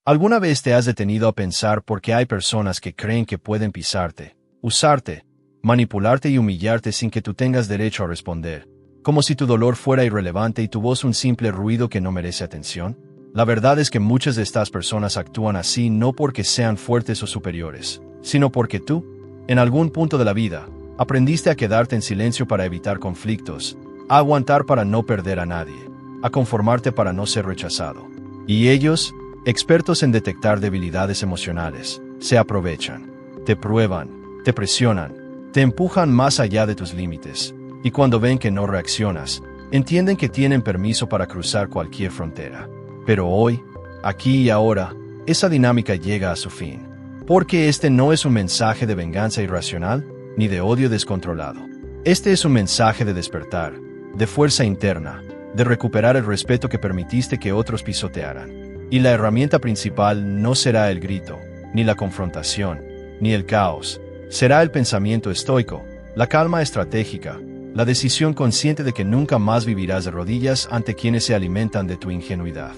¿Alguna vez te has detenido a pensar por qué hay personas que creen que pueden pisarte, usarte, manipularte y humillarte sin que tú tengas derecho a responder, como si tu dolor fuera irrelevante y tu voz un simple ruido que no merece atención? La verdad es que muchas de estas personas actúan así no porque sean fuertes o superiores, sino porque tú, en algún punto de la vida, aprendiste a quedarte en silencio para evitar conflictos, a aguantar para no perder a nadie, a conformarte para no ser rechazado. Y ellos, expertos en detectar debilidades emocionales, se aprovechan, te prueban, te presionan, te empujan más allá de tus límites, y cuando ven que no reaccionas, entienden que tienen permiso para cruzar cualquier frontera. Pero hoy, aquí y ahora, esa dinámica llega a su fin. Porque este no es un mensaje de venganza irracional, ni de odio descontrolado. Este es un mensaje de despertar, de fuerza interna, de recuperar el respeto que permitiste que otros pisotearan. Y la herramienta principal no será el grito, ni la confrontación, ni el caos. Será el pensamiento estoico, la calma estratégica, la decisión consciente de que nunca más vivirás de rodillas ante quienes se alimentan de tu ingenuidad.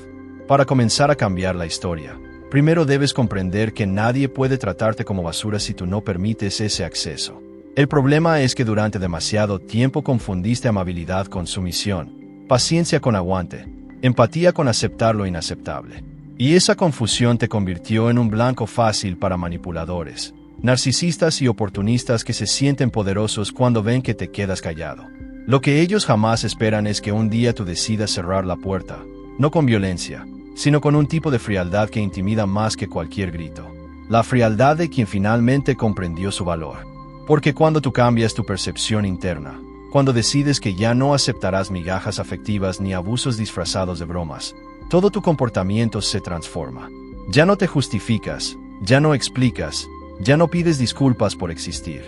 Para comenzar a cambiar la historia, primero debes comprender que nadie puede tratarte como basura si tú no permites ese acceso. El problema es que durante demasiado tiempo confundiste amabilidad con sumisión, paciencia con aguante, empatía con aceptar lo inaceptable. Y esa confusión te convirtió en un blanco fácil para manipuladores, narcisistas y oportunistas que se sienten poderosos cuando ven que te quedas callado. Lo que ellos jamás esperan es que un día tú decidas cerrar la puerta, no con violencia, sino con un tipo de frialdad que intimida más que cualquier grito. La frialdad de quien finalmente comprendió su valor. Porque cuando tú cambias tu percepción interna, cuando decides que ya no aceptarás migajas afectivas ni abusos disfrazados de bromas, todo tu comportamiento se transforma. Ya no te justificas, ya no explicas, ya no pides disculpas por existir.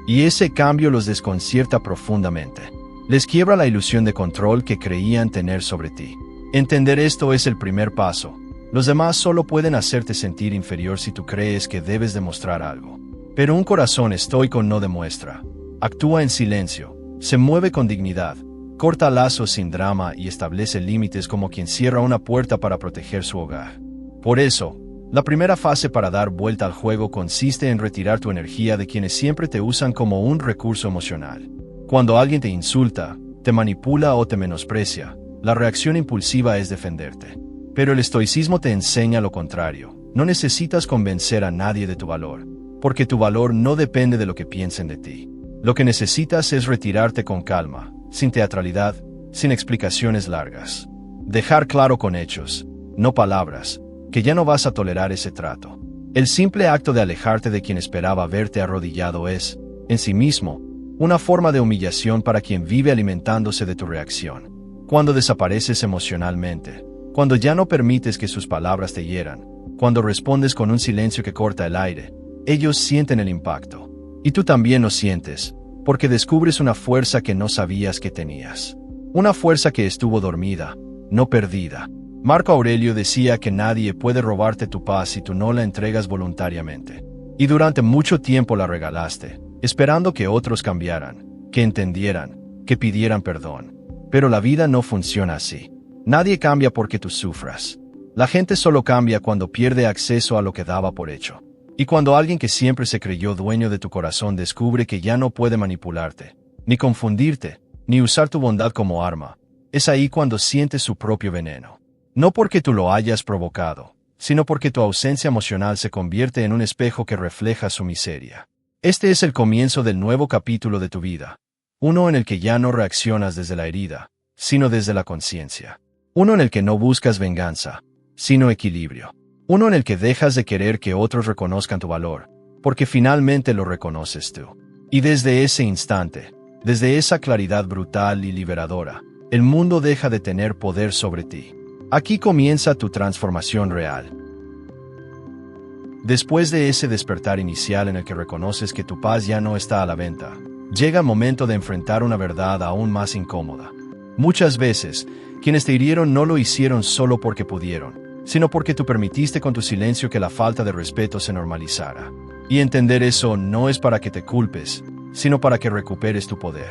Y ese cambio los desconcierta profundamente. Les quiebra la ilusión de control que creían tener sobre ti. Entender esto es el primer paso. Los demás solo pueden hacerte sentir inferior si tú crees que debes demostrar algo. Pero un corazón estoico no demuestra. Actúa en silencio. Se mueve con dignidad, corta lazos sin drama y establece límites como quien cierra una puerta para proteger su hogar. Por eso, la primera fase para dar vuelta al juego consiste en retirar tu energía de quienes siempre te usan como un recurso emocional. Cuando alguien te insulta, te manipula o te menosprecia, la reacción impulsiva es defenderte. Pero el estoicismo te enseña lo contrario. No necesitas convencer a nadie de tu valor, porque tu valor no depende de lo que piensen de ti. Lo que necesitas es retirarte con calma, sin teatralidad, sin explicaciones largas. Dejar claro con hechos, no palabras, que ya no vas a tolerar ese trato. El simple acto de alejarte de quien esperaba verte arrodillado es, en sí mismo, una forma de humillación para quien vive alimentándose de tu reacción. Cuando desapareces emocionalmente, cuando ya no permites que sus palabras te hieran, cuando respondes con un silencio que corta el aire, ellos sienten el impacto. Y tú también lo sientes, porque descubres una fuerza que no sabías que tenías. Una fuerza que estuvo dormida, no perdida. Marco Aurelio decía que nadie puede robarte tu paz si tú no la entregas voluntariamente. Y durante mucho tiempo la regalaste, esperando que otros cambiaran, que entendieran, que pidieran perdón. Pero la vida no funciona así. Nadie cambia porque tú sufras. La gente solo cambia cuando pierde acceso a lo que daba por hecho. Y cuando alguien que siempre se creyó dueño de tu corazón descubre que ya no puede manipularte, ni confundirte, ni usar tu bondad como arma, es ahí cuando sientes su propio veneno. No porque tú lo hayas provocado, sino porque tu ausencia emocional se convierte en un espejo que refleja su miseria. Este es el comienzo del nuevo capítulo de tu vida. Uno en el que ya no reaccionas desde la herida, sino desde la conciencia. Uno en el que no buscas venganza, sino equilibrio. Uno en el que dejas de querer que otros reconozcan tu valor, porque finalmente lo reconoces tú. Y desde ese instante, desde esa claridad brutal y liberadora, el mundo deja de tener poder sobre ti. Aquí comienza tu transformación real. Después de ese despertar inicial en el que reconoces que tu paz ya no está a la venta, llega el momento de enfrentar una verdad aún más incómoda. Muchas veces, quienes te hirieron no lo hicieron solo porque pudieron, sino porque tú permitiste con tu silencio que la falta de respeto se normalizara. Y entender eso no es para que te culpes, sino para que recuperes tu poder.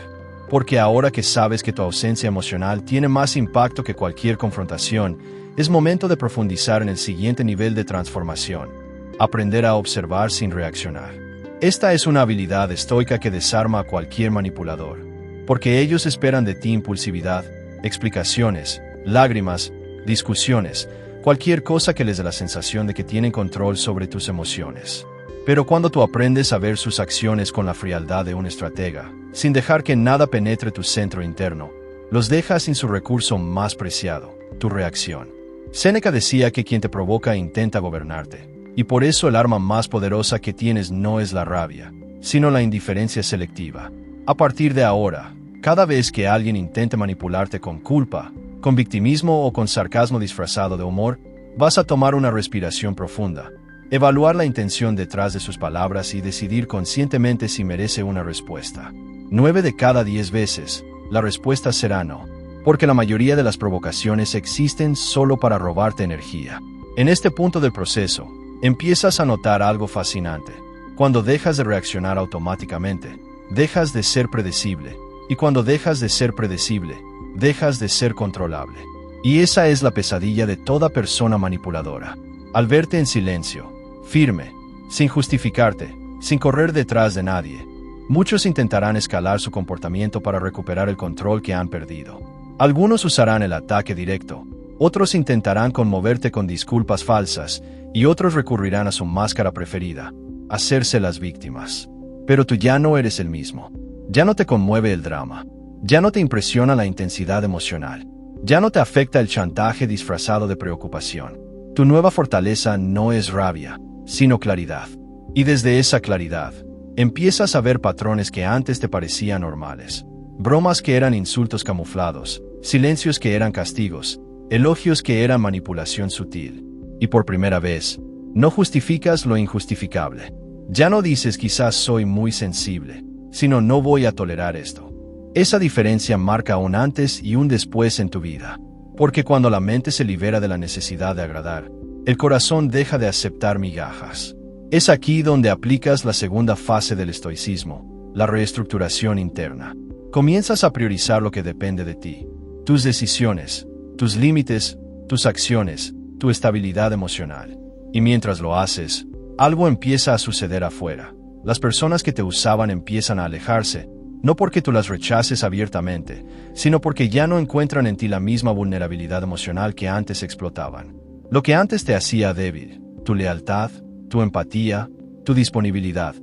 Porque ahora que sabes que tu ausencia emocional tiene más impacto que cualquier confrontación, Es momento de profundizar en el siguiente nivel de transformación: aprender a observar sin reaccionar. Esta es una habilidad estoica que desarma a cualquier manipulador, porque ellos esperan de ti impulsividad, explicaciones, lágrimas, discusiones, cualquier cosa que les dé la sensación de que tienen control sobre tus emociones. Pero cuando tú aprendes a ver sus acciones con la frialdad de un estratega, sin dejar que nada penetre tu centro interno, los dejas sin su recurso más preciado, tu reacción. Séneca decía que quien te provoca intenta gobernarte, y por eso el arma más poderosa que tienes no es la rabia, sino la indiferencia selectiva. A partir de ahora, cada vez que alguien intente manipularte con culpa, con victimismo o con sarcasmo disfrazado de humor, vas a tomar una respiración profunda, evaluar la intención detrás de sus palabras y decidir conscientemente si merece una respuesta. 9 de cada 10 veces, la respuesta será no, porque la mayoría de las provocaciones existen solo para robarte energía. En este punto del proceso, empiezas a notar algo fascinante. Cuando dejas de reaccionar automáticamente, dejas de ser predecible, y cuando dejas de ser predecible, dejas de ser controlable. Y esa es la pesadilla de toda persona manipuladora. Al verte en silencio, firme, sin justificarte, sin correr detrás de nadie, muchos intentarán escalar su comportamiento para recuperar el control que han perdido. Algunos usarán el ataque directo, otros intentarán conmoverte con disculpas falsas, y otros recurrirán a su máscara preferida, hacerse las víctimas. Pero tú ya no eres el mismo. Ya no te conmueve el drama. Ya no te impresiona la intensidad emocional. Ya no te afecta el chantaje disfrazado de preocupación. Tu nueva fortaleza no es rabia, sino claridad. Y desde esa claridad, empiezas a ver patrones que antes te parecían normales. Bromas que eran insultos camuflados, silencios que eran castigos, elogios que eran manipulación sutil. Y por primera vez, no justificas lo injustificable. Ya no dices quizás soy muy sensible, sino no voy a tolerar esto. Esa diferencia marca un antes y un después en tu vida, porque cuando la mente se libera de la necesidad de agradar, el corazón deja de aceptar migajas. Es aquí donde aplicas la segunda fase del estoicismo, la reestructuración interna. Comienzas a priorizar lo que depende de ti, tus decisiones, tus límites, tus acciones, tu estabilidad emocional. Y mientras lo haces, algo empieza a suceder afuera. Las personas que te usaban empiezan a alejarse, no porque tú las rechaces abiertamente, sino porque ya no encuentran en ti la misma vulnerabilidad emocional que antes explotaban. Lo que antes te hacía débil, tu lealtad, tu empatía, tu disponibilidad,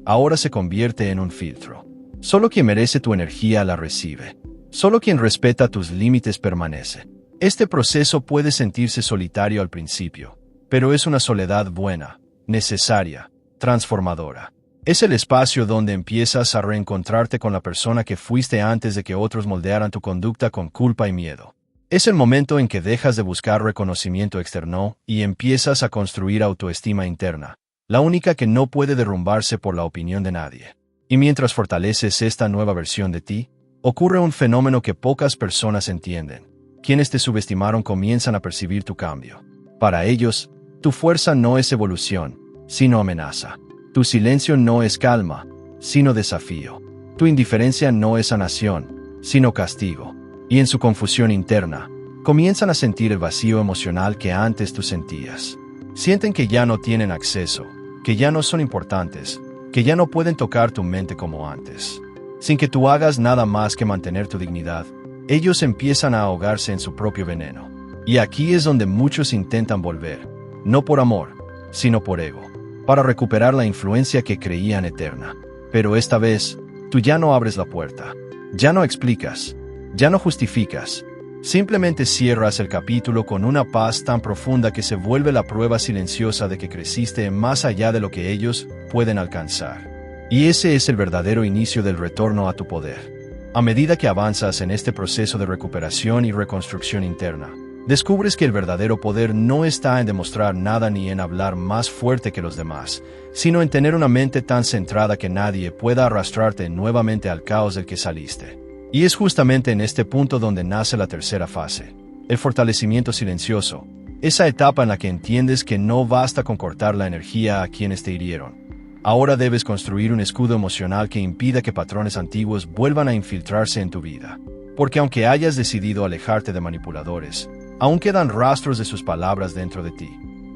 ahora se convierte en un filtro. Solo quien merece tu energía la recibe. Solo quien respeta tus límites permanece. Este proceso puede sentirse solitario al principio, pero es una soledad buena, necesaria, transformadora. Es el espacio donde empiezas a reencontrarte con la persona que fuiste antes de que otros moldearan tu conducta con culpa y miedo. Es el momento en que dejas de buscar reconocimiento externo y empiezas a construir autoestima interna, la única que no puede derrumbarse por la opinión de nadie. Y mientras fortaleces esta nueva versión de ti, ocurre un fenómeno que pocas personas entienden. Quienes te subestimaron comienzan a percibir tu cambio. Para ellos, tu fuerza no es evolución, sino amenaza. Tu silencio no es calma, sino desafío. Tu indiferencia no es sanación, sino castigo. Y en su confusión interna, comienzan a sentir el vacío emocional que antes tú sentías. Sienten que ya no tienen acceso, que ya no son importantes, que ya no pueden tocar tu mente como antes. Sin que tú hagas nada más que mantener tu dignidad, ellos empiezan a ahogarse en su propio veneno. Y aquí es donde muchos intentan volver, no por amor, sino por ego, para recuperar la influencia que creían eterna. Pero esta vez, tú ya no abres la puerta, ya no explicas, ya no justificas, simplemente cierras el capítulo con una paz tan profunda que se vuelve la prueba silenciosa de que creciste más allá de lo que ellos pueden alcanzar. Y ese es el verdadero inicio del retorno a tu poder. A medida que avanzas en este proceso de recuperación y reconstrucción interna, descubres que el verdadero poder no está en demostrar nada ni en hablar más fuerte que los demás, sino en tener una mente tan centrada que nadie pueda arrastrarte nuevamente al caos del que saliste. Y es justamente en este punto donde nace la tercera fase, el fortalecimiento silencioso, esa etapa en la que entiendes que no basta con cortar la energía a quienes te hirieron. Ahora debes construir un escudo emocional que impida que patrones antiguos vuelvan a infiltrarse en tu vida. Porque aunque hayas decidido alejarte de manipuladores, aún quedan rastros de sus palabras dentro de ti.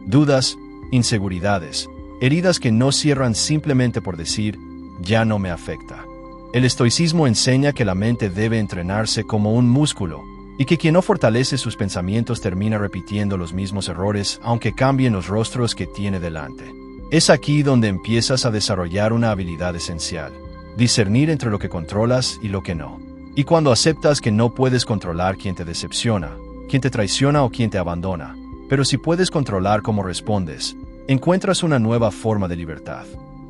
Dudas, inseguridades, heridas que no cierran simplemente por decir, ya no me afecta. El estoicismo enseña que la mente debe entrenarse como un músculo, y que quien no fortalece sus pensamientos termina repitiendo los mismos errores aunque cambien los rostros que tiene delante. Es aquí donde empiezas a desarrollar una habilidad esencial: discernir entre lo que controlas y lo que no. Y cuando aceptas que no puedes controlar quien te decepciona, quien te traiciona o quien te abandona, pero sí puedes controlar cómo respondes, encuentras una nueva forma de libertad.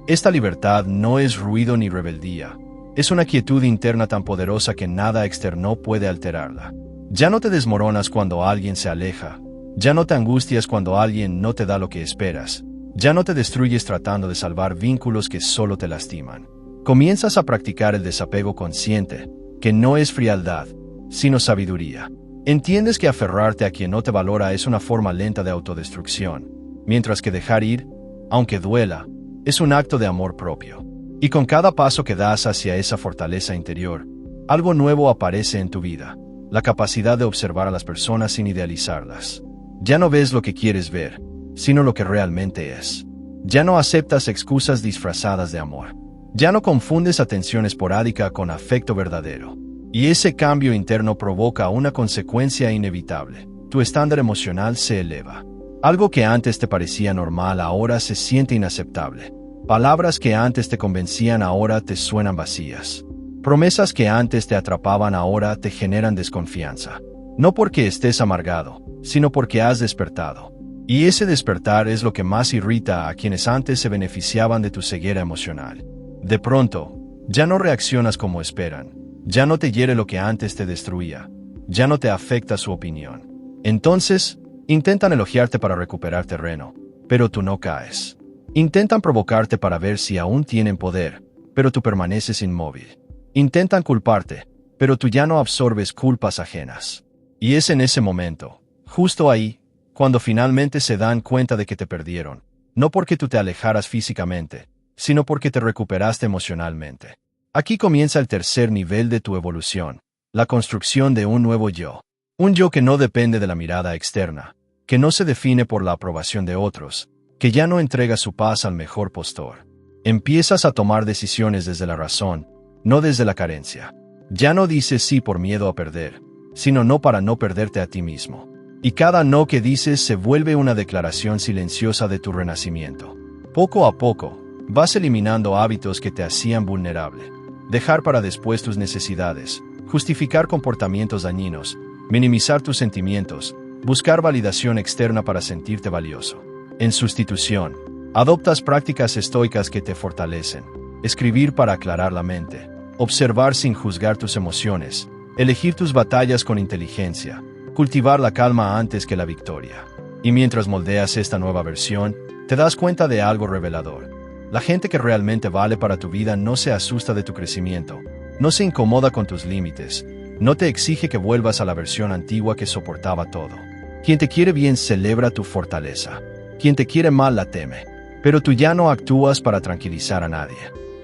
Esta libertad no es ruido ni rebeldía, es una quietud interna tan poderosa que nada externo puede alterarla. Ya no te desmoronas cuando alguien se aleja, ya no te angustias cuando alguien no te da lo que esperas, ya no te destruyes tratando de salvar vínculos que solo te lastiman. Comienzas a practicar el desapego consciente, que no es frialdad, sino sabiduría. Entiendes que aferrarte a quien no te valora es una forma lenta de autodestrucción, mientras que dejar ir, aunque duela, es un acto de amor propio. Y con cada paso que das hacia esa fortaleza interior, algo nuevo aparece en tu vida: la capacidad de observar a las personas sin idealizarlas. Ya no ves lo que quieres ver, sino lo que realmente es. Ya no aceptas excusas disfrazadas de amor. Ya no confundes atención esporádica con afecto verdadero. Y ese cambio interno provoca una consecuencia inevitable: tu estándar emocional se eleva. Algo que antes te parecía normal ahora se siente inaceptable. Palabras que antes te convencían ahora te suenan vacías. Promesas que antes te atrapaban ahora te generan desconfianza. No porque estés amargado, sino porque has despertado. Y ese despertar es lo que más irrita a quienes antes se beneficiaban de tu ceguera emocional. De pronto, ya no reaccionas como esperan. Ya no te hiere lo que antes te destruía. Ya no te afecta su opinión. Entonces, intentan elogiarte para recuperar terreno, pero tú no caes. Intentan provocarte para ver si aún tienen poder, pero tú permaneces inmóvil. Intentan culparte, pero tú ya no absorbes culpas ajenas. Y es en ese momento, justo ahí, cuando finalmente se dan cuenta de que te perdieron, no porque tú te alejaras físicamente, sino porque te recuperaste emocionalmente. Aquí comienza el tercer nivel de tu evolución: la construcción de un nuevo yo. Un yo que no depende de la mirada externa, que no se define por la aprobación de otros, que ya no entrega su paz al mejor postor. Empiezas a tomar decisiones desde la razón, no desde la carencia. Ya no dices sí por miedo a perder, sino no para no perderte a ti mismo. Y cada no que dices se vuelve una declaración silenciosa de tu renacimiento. Poco a poco, vas eliminando hábitos que te hacían vulnerable. Dejar para después tus necesidades, justificar comportamientos dañinos, minimizar tus sentimientos, buscar validación externa para sentirte valioso. En sustitución, adoptas prácticas estoicas que te fortalecen: escribir para aclarar la mente, observar sin juzgar tus emociones, elegir tus batallas con inteligencia, cultivar la calma antes que la victoria. Y mientras moldeas esta nueva versión, te das cuenta de algo revelador. La gente que realmente vale para tu vida no se asusta de tu crecimiento, no se incomoda con tus límites, no te exige que vuelvas a la versión antigua que soportaba todo. Quien te quiere bien celebra tu fortaleza. Quien te quiere mal la teme. Pero tú ya no actúas para tranquilizar a nadie.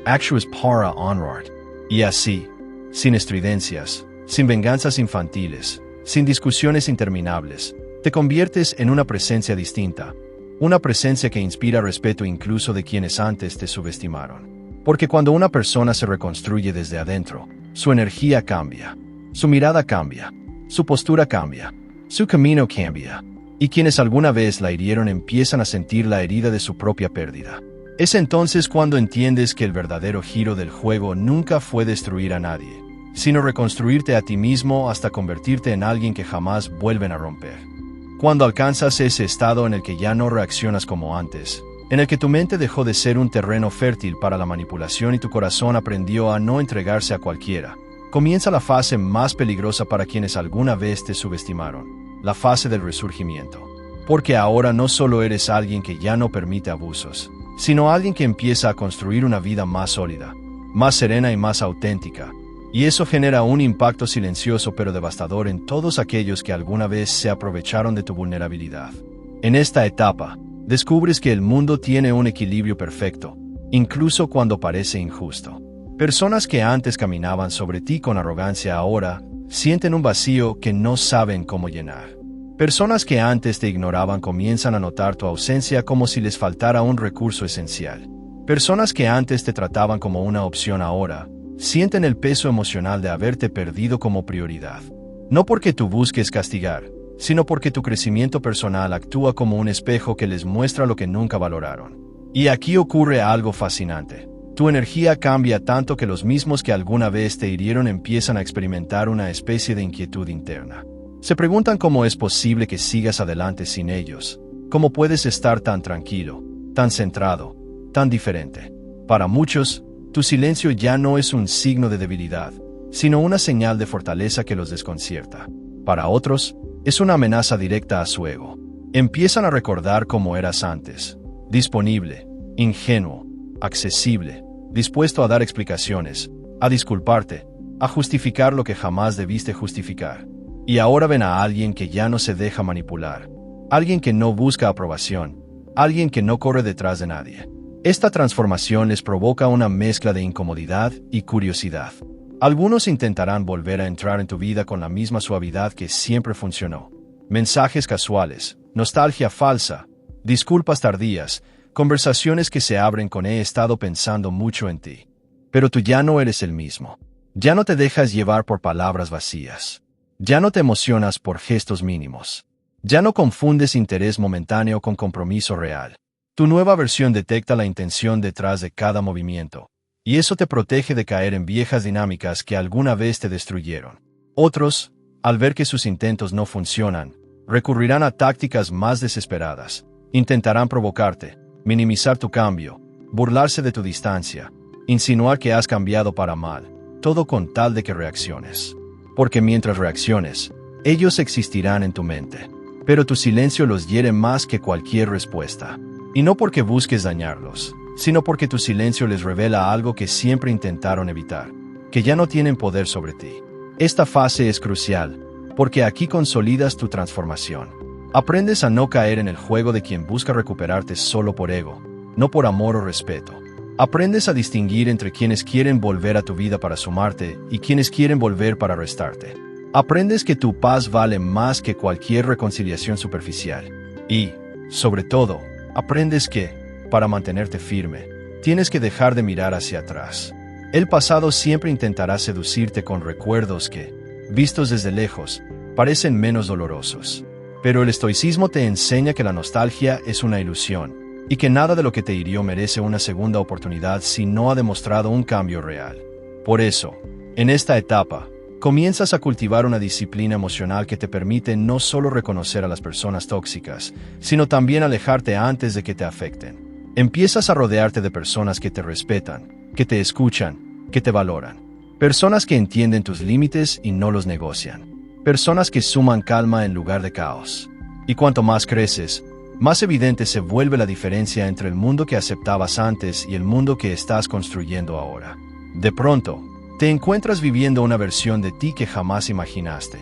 Actúas para honrar. Y así, sin estridencias, sin venganzas infantiles, sin discusiones interminables, te conviertes en una presencia distinta. Una presencia que inspira respeto incluso de quienes antes te subestimaron. Porque cuando una persona se reconstruye desde adentro, su energía cambia, su mirada cambia, su postura cambia, su camino cambia. Y quienes alguna vez la hirieron empiezan a sentir la herida de su propia pérdida. Es entonces cuando entiendes que el verdadero giro del juego nunca fue destruir a nadie, sino reconstruirte a ti mismo hasta convertirte en alguien que jamás vuelven a romper. Cuando alcanzas ese estado en el que ya no reaccionas como antes, en el que tu mente dejó de ser un terreno fértil para la manipulación y tu corazón aprendió a no entregarse a cualquiera, comienza la fase más peligrosa para quienes alguna vez te subestimaron: la fase del resurgimiento. Porque ahora no solo eres alguien que ya no permite abusos, sino alguien que empieza a construir una vida más sólida, más serena y más auténtica. Y eso genera un impacto silencioso pero devastador en todos aquellos que alguna vez se aprovecharon de tu vulnerabilidad. En esta etapa, descubres que el mundo tiene un equilibrio perfecto, incluso cuando parece injusto. Personas que antes caminaban sobre ti con arrogancia ahora sienten un vacío que no saben cómo llenar. Personas que antes te ignoraban comienzan a notar tu ausencia como si les faltara un recurso esencial. Personas que antes te trataban como una opción ahora sienten el peso emocional de haberte perdido como prioridad. No porque tú busques castigar, sino porque tu crecimiento personal actúa como un espejo que les muestra lo que nunca valoraron. Y aquí ocurre algo fascinante. Tu energía cambia tanto que los mismos que alguna vez te hirieron empiezan a experimentar una especie de inquietud interna. Se preguntan cómo es posible que sigas adelante sin ellos, cómo puedes estar tan tranquilo, tan centrado, tan diferente. Para muchos, tu silencio ya no es un signo de debilidad, sino una señal de fortaleza que los desconcierta. Para otros, es una amenaza directa a su ego. Empiezan a recordar cómo eras antes, disponible, ingenuo, accesible, dispuesto a dar explicaciones, a disculparte, a justificar lo que jamás debiste justificar. Y ahora ven a alguien que ya no se deja manipular, alguien que no busca aprobación, alguien que no corre detrás de nadie. Esta transformación les provoca una mezcla de incomodidad y curiosidad. Algunos intentarán volver a entrar en tu vida con la misma suavidad que siempre funcionó. Mensajes casuales, nostalgia falsa, disculpas tardías, conversaciones que se abren con "he estado pensando mucho en ti". Pero tú ya no eres el mismo. Ya no te dejas llevar por palabras vacías. Ya no te emocionas por gestos mínimos. Ya no confundes interés momentáneo con compromiso real. Tu nueva versión detecta la intención detrás de cada movimiento, y eso te protege de caer en viejas dinámicas que alguna vez te destruyeron. Otros, al ver que sus intentos no funcionan, recurrirán a tácticas más desesperadas. Intentarán provocarte, minimizar tu cambio, burlarse de tu distancia, insinuar que has cambiado para mal, todo con tal de que reacciones. Porque mientras reacciones, ellos existirán en tu mente. Pero tu silencio los hiere más que cualquier respuesta. Y no porque busques dañarlos, sino porque tu silencio les revela algo que siempre intentaron evitar, que ya no tienen poder sobre ti. Esta fase es crucial, porque aquí consolidas tu transformación. Aprendes a no caer en el juego de quien busca recuperarte solo por ego, no por amor o respeto. Aprendes a distinguir entre quienes quieren volver a tu vida para sumarte y quienes quieren volver para restarte. Aprendes que tu paz vale más que cualquier reconciliación superficial. Y, sobre todo, aprendes que, para mantenerte firme, tienes que dejar de mirar hacia atrás. El pasado siempre intentará seducirte con recuerdos que, vistos desde lejos, parecen menos dolorosos. Pero el estoicismo te enseña que la nostalgia es una ilusión, y que nada de lo que te hirió merece una segunda oportunidad si no ha demostrado un cambio real. Por eso, en esta etapa, comienzas a cultivar una disciplina emocional que te permite no solo reconocer a las personas tóxicas, sino también alejarte antes de que te afecten. Empiezas a rodearte de personas que te respetan, que te escuchan, que te valoran. Personas que entienden tus límites y no los negocian. Personas que suman calma en lugar de caos. Y cuanto más creces, más evidente se vuelve la diferencia entre el mundo que aceptabas antes y el mundo que estás construyendo ahora. De pronto, te encuentras viviendo una versión de ti que jamás imaginaste.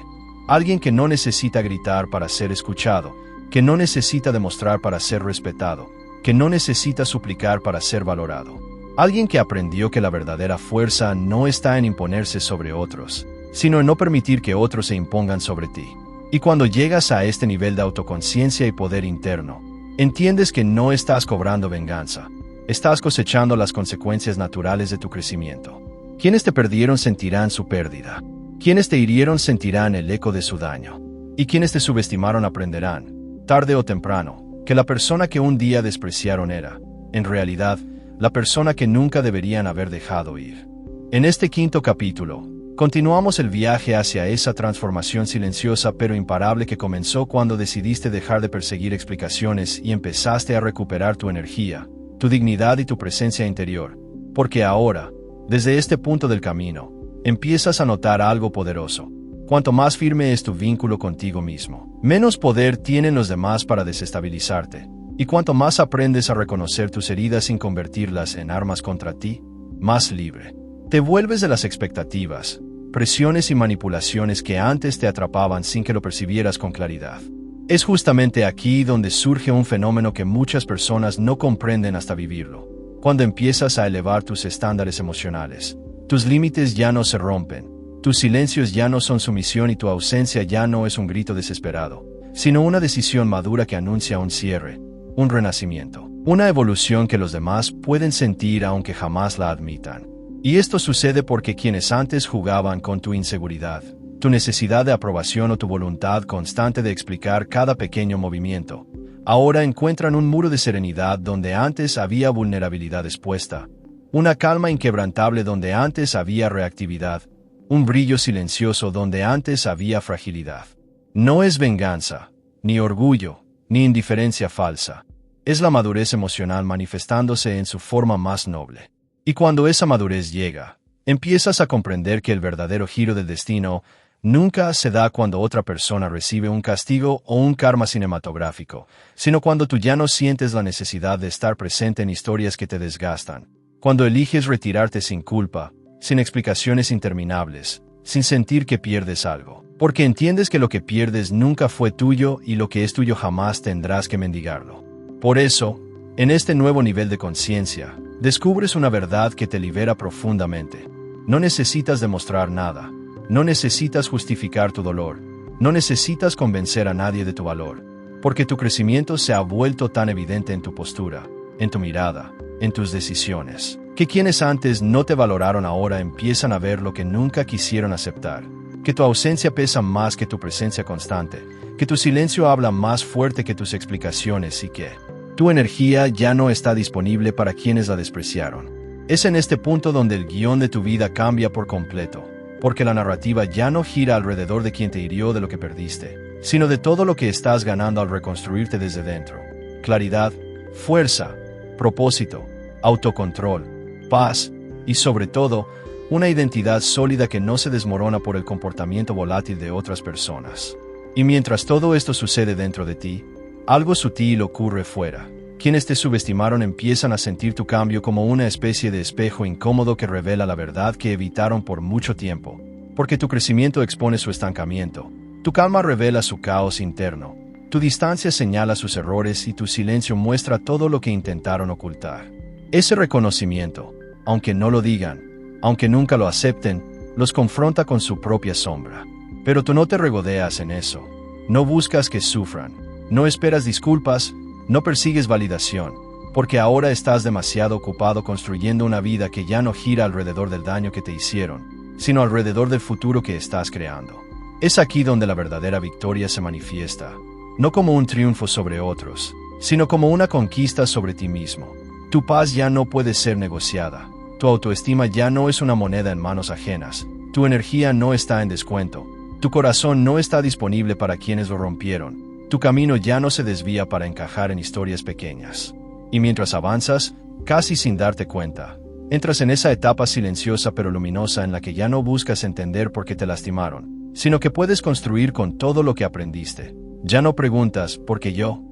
Alguien que no necesita gritar para ser escuchado, que no necesita demostrar para ser respetado, que no necesita suplicar para ser valorado. Alguien que aprendió que la verdadera fuerza no está en imponerse sobre otros, sino en no permitir que otros se impongan sobre ti. Y cuando llegas a este nivel de autoconciencia y poder interno, entiendes que no estás cobrando venganza, estás cosechando las consecuencias naturales de tu crecimiento. Quienes te perdieron sentirán su pérdida. Quienes te hirieron sentirán el eco de su daño. Y quienes te subestimaron aprenderán, tarde o temprano, que la persona que un día despreciaron era, en realidad, la persona que nunca deberían haber dejado ir. En este quinto capítulo, continuamos el viaje hacia esa transformación silenciosa pero imparable que comenzó cuando decidiste dejar de perseguir explicaciones y empezaste a recuperar tu energía, tu dignidad y tu presencia interior. Porque ahora, desde este punto del camino, empiezas a notar algo poderoso. Cuanto más firme es tu vínculo contigo mismo, menos poder tienen los demás para desestabilizarte. Y cuanto más aprendes a reconocer tus heridas sin convertirlas en armas contra ti, más libre. Te vuelves de las expectativas, presiones y manipulaciones que antes te atrapaban sin que lo percibieras con claridad. Es justamente aquí donde surge un fenómeno que muchas personas no comprenden hasta vivirlo. Cuando empiezas a elevar tus estándares emocionales, tus límites ya no se rompen, tus silencios ya no son sumisión y tu ausencia ya no es un grito desesperado, sino una decisión madura que anuncia un cierre, un renacimiento, una evolución que los demás pueden sentir aunque jamás la admitan. Y esto sucede porque quienes antes jugaban con tu inseguridad, tu necesidad de aprobación o tu voluntad constante de explicar cada pequeño movimiento, ahora encuentran un muro de serenidad donde antes había vulnerabilidad expuesta, una calma inquebrantable donde antes había reactividad, un brillo silencioso donde antes había fragilidad. No es venganza, ni orgullo, ni indiferencia falsa. Es la madurez emocional manifestándose en su forma más noble. Y cuando esa madurez llega, empiezas a comprender que el verdadero giro del destino nunca se da cuando otra persona recibe un castigo o un karma cinematográfico, sino cuando tú ya no sientes la necesidad de estar presente en historias que te desgastan, cuando eliges retirarte sin culpa, sin explicaciones interminables, sin sentir que pierdes algo, porque entiendes que lo que pierdes nunca fue tuyo y lo que es tuyo jamás tendrás que mendigarlo. Por eso, en este nuevo nivel de conciencia, descubres una verdad que te libera profundamente. No necesitas demostrar nada. No necesitas justificar tu dolor. No necesitas convencer a nadie de tu valor. Porque tu crecimiento se ha vuelto tan evidente en tu postura, en tu mirada, en tus decisiones, que quienes antes no te valoraron ahora empiezan a ver lo que nunca quisieron aceptar. Que tu ausencia pesa más que tu presencia constante. Que tu silencio habla más fuerte que tus explicaciones y que tu energía ya no está disponible para quienes la despreciaron. Es en este punto donde el guión de tu vida cambia por completo, porque la narrativa ya no gira alrededor de quien te hirió de lo que perdiste, sino de todo lo que estás ganando al reconstruirte desde dentro. Claridad, fuerza, propósito, autocontrol, paz y sobre todo, una identidad sólida que no se desmorona por el comportamiento volátil de otras personas. Y mientras todo esto sucede dentro de ti, algo sutil ocurre fuera. Quienes te subestimaron empiezan a sentir tu cambio como una especie de espejo incómodo que revela la verdad que evitaron por mucho tiempo, porque tu crecimiento expone su estancamiento, tu calma revela su caos interno, tu distancia señala sus errores y tu silencio muestra todo lo que intentaron ocultar. Ese reconocimiento, aunque no lo digan, aunque nunca lo acepten, los confronta con su propia sombra. Pero tú no te regodeas en eso, no buscas que sufran. No esperas disculpas, no persigues validación, porque ahora estás demasiado ocupado construyendo una vida que ya no gira alrededor del daño que te hicieron, sino alrededor del futuro que estás creando. Es aquí donde la verdadera victoria se manifiesta, no como un triunfo sobre otros, sino como una conquista sobre ti mismo. Tu paz ya no puede ser negociada, tu autoestima ya no es una moneda en manos ajenas, tu energía no está en descuento, tu corazón no está disponible para quienes lo rompieron. Tu camino ya no se desvía para encajar en historias pequeñas. Y mientras avanzas, casi sin darte cuenta, entras en esa etapa silenciosa pero luminosa en la que ya no buscas entender por qué te lastimaron, sino que puedes construir con todo lo que aprendiste. Ya no preguntas ¿por qué yo?,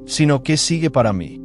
sino ¿qué sigue para mí?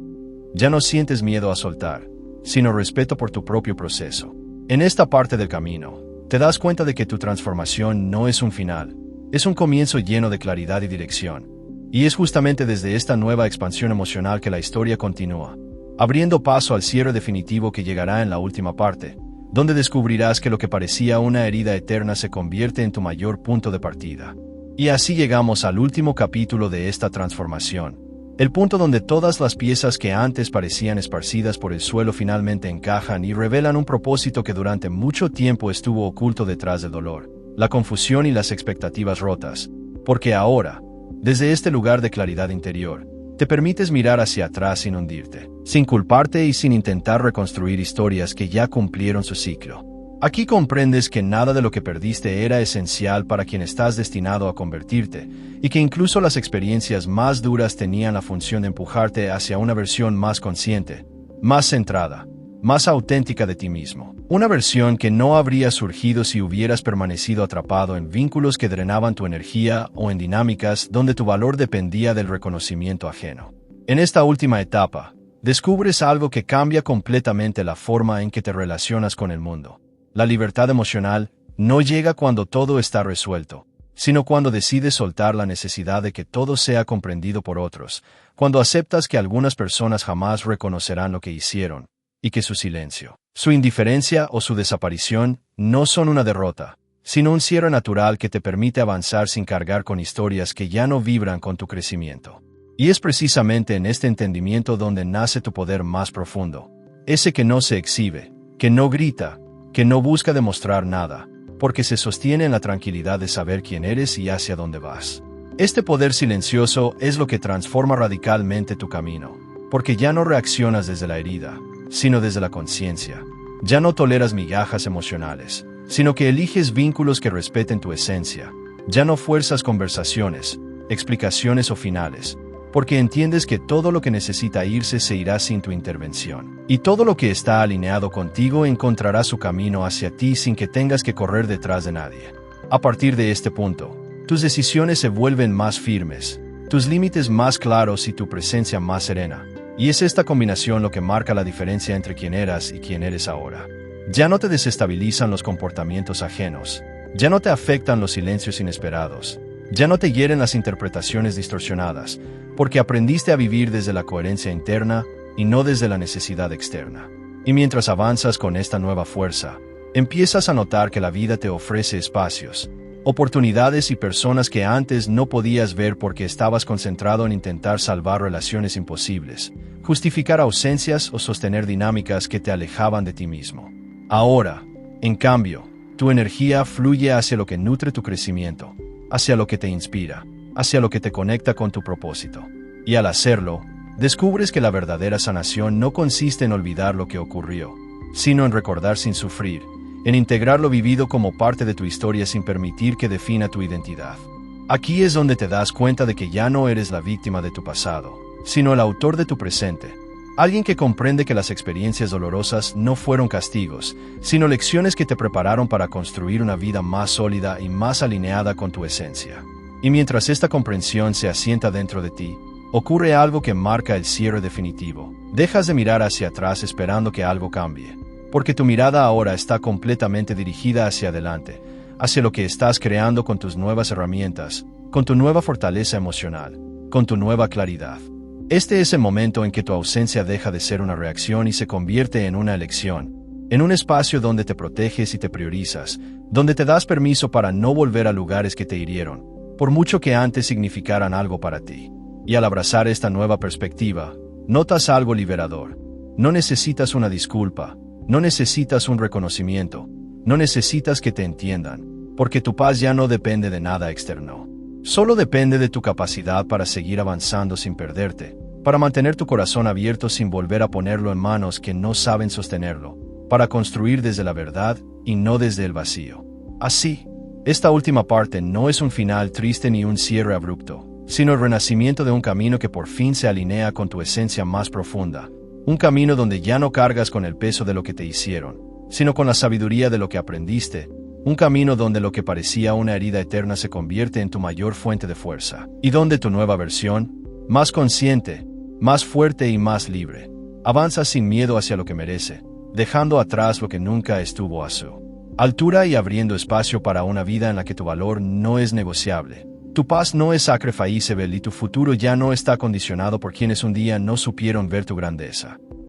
Ya no sientes miedo a soltar, sino respeto por tu propio proceso. En esta parte del camino, te das cuenta de que tu transformación no es un final, es un comienzo lleno de claridad y dirección. Y es justamente desde esta nueva expansión emocional que la historia continúa, abriendo paso al cierre definitivo que llegará en la última parte, donde descubrirás que lo que parecía una herida eterna se convierte en tu mayor punto de partida. Y así llegamos al último capítulo de esta transformación, el punto donde todas las piezas que antes parecían esparcidas por el suelo finalmente encajan y revelan un propósito que durante mucho tiempo estuvo oculto detrás del dolor, la confusión y las expectativas rotas, porque ahora, desde este lugar de claridad interior, te permites mirar hacia atrás sin hundirte, sin culparte y sin intentar reconstruir historias que ya cumplieron su ciclo. Aquí comprendes que nada de lo que perdiste era esencial para quien estás destinado a convertirte, y que incluso las experiencias más duras tenían la función de empujarte hacia una versión más consciente, más centrada, más auténtica de ti mismo. Una versión que no habría surgido si hubieras permanecido atrapado en vínculos que drenaban tu energía o en dinámicas donde tu valor dependía del reconocimiento ajeno. En esta última etapa, descubres algo que cambia completamente la forma en que te relacionas con el mundo. La libertad emocional no llega cuando todo está resuelto, sino cuando decides soltar la necesidad de que todo sea comprendido por otros, cuando aceptas que algunas personas jamás reconocerán lo que hicieron, y que su silencio, su indiferencia o su desaparición no son una derrota, sino un cierre natural que te permite avanzar sin cargar con historias que ya no vibran con tu crecimiento. Y es precisamente en este entendimiento donde nace tu poder más profundo, ese que no se exhibe, que no grita, que no busca demostrar nada, porque se sostiene en la tranquilidad de saber quién eres y hacia dónde vas. Este poder silencioso es lo que transforma radicalmente tu camino, porque ya no reaccionas desde la herida, sino desde la conciencia. Ya no toleras migajas emocionales, sino que eliges vínculos que respeten tu esencia. Ya no fuerzas conversaciones, explicaciones o finales, porque entiendes que todo lo que necesita irse se irá sin tu intervención. Y todo lo que está alineado contigo encontrará su camino hacia ti sin que tengas que correr detrás de nadie. A partir de este punto, tus decisiones se vuelven más firmes, tus límites más claros y tu presencia más serena. Y es esta combinación lo que marca la diferencia entre quién eras y quién eres ahora. Ya no te desestabilizan los comportamientos ajenos, ya no te afectan los silencios inesperados, ya no te hieren las interpretaciones distorsionadas, porque aprendiste a vivir desde la coherencia interna y no desde la necesidad externa. Y mientras avanzas con esta nueva fuerza, empiezas a notar que la vida te ofrece espacios, oportunidades y personas que antes no podías ver porque estabas concentrado en intentar salvar relaciones imposibles, justificar ausencias o sostener dinámicas que te alejaban de ti mismo. Ahora, en cambio, tu energía fluye hacia lo que nutre tu crecimiento, hacia lo que te inspira, hacia lo que te conecta con tu propósito. Y al hacerlo, descubres que la verdadera sanación no consiste en olvidar lo que ocurrió, sino en recordar sin sufrir, en integrar lo vivido como parte de tu historia sin permitir que defina tu identidad. Aquí es donde te das cuenta de que ya no eres la víctima de tu pasado, sino el autor de tu presente. Alguien que comprende que las experiencias dolorosas no fueron castigos, sino lecciones que te prepararon para construir una vida más sólida y más alineada con tu esencia. Y mientras esta comprensión se asienta dentro de ti, ocurre algo que marca el cierre definitivo. Dejas de mirar hacia atrás esperando que algo cambie, porque tu mirada ahora está completamente dirigida hacia adelante, hacia lo que estás creando con tus nuevas herramientas, con tu nueva fortaleza emocional, con tu nueva claridad. Este es el momento en que tu ausencia deja de ser una reacción y se convierte en una elección, en un espacio donde te proteges y te priorizas, donde te das permiso para no volver a lugares que te hirieron, por mucho que antes significaran algo para ti. Y al abrazar esta nueva perspectiva, notas algo liberador. No necesitas una disculpa, no necesitas un reconocimiento, no necesitas que te entiendan, porque tu paz ya no depende de nada externo. Solo depende de tu capacidad para seguir avanzando sin perderte, para mantener tu corazón abierto sin volver a ponerlo en manos que no saben sostenerlo, para construir desde la verdad y no desde el vacío. Así, esta última parte no es un final triste ni un cierre abrupto, sino el renacimiento de un camino que por fin se alinea con tu esencia más profunda, un camino donde ya no cargas con el peso de lo que te hicieron, sino con la sabiduría de lo que aprendiste, un camino donde lo que parecía una herida eterna se convierte en tu mayor fuente de fuerza, y donde tu nueva versión, más consciente, más fuerte y más libre, avanza sin miedo hacia lo que merece, dejando atrás lo que nunca estuvo a su altura y abriendo espacio para una vida en la que tu valor no es negociable. Tu paz no es sacrificable y tu futuro ya no está condicionado por quienes un día no supieron ver tu grandeza.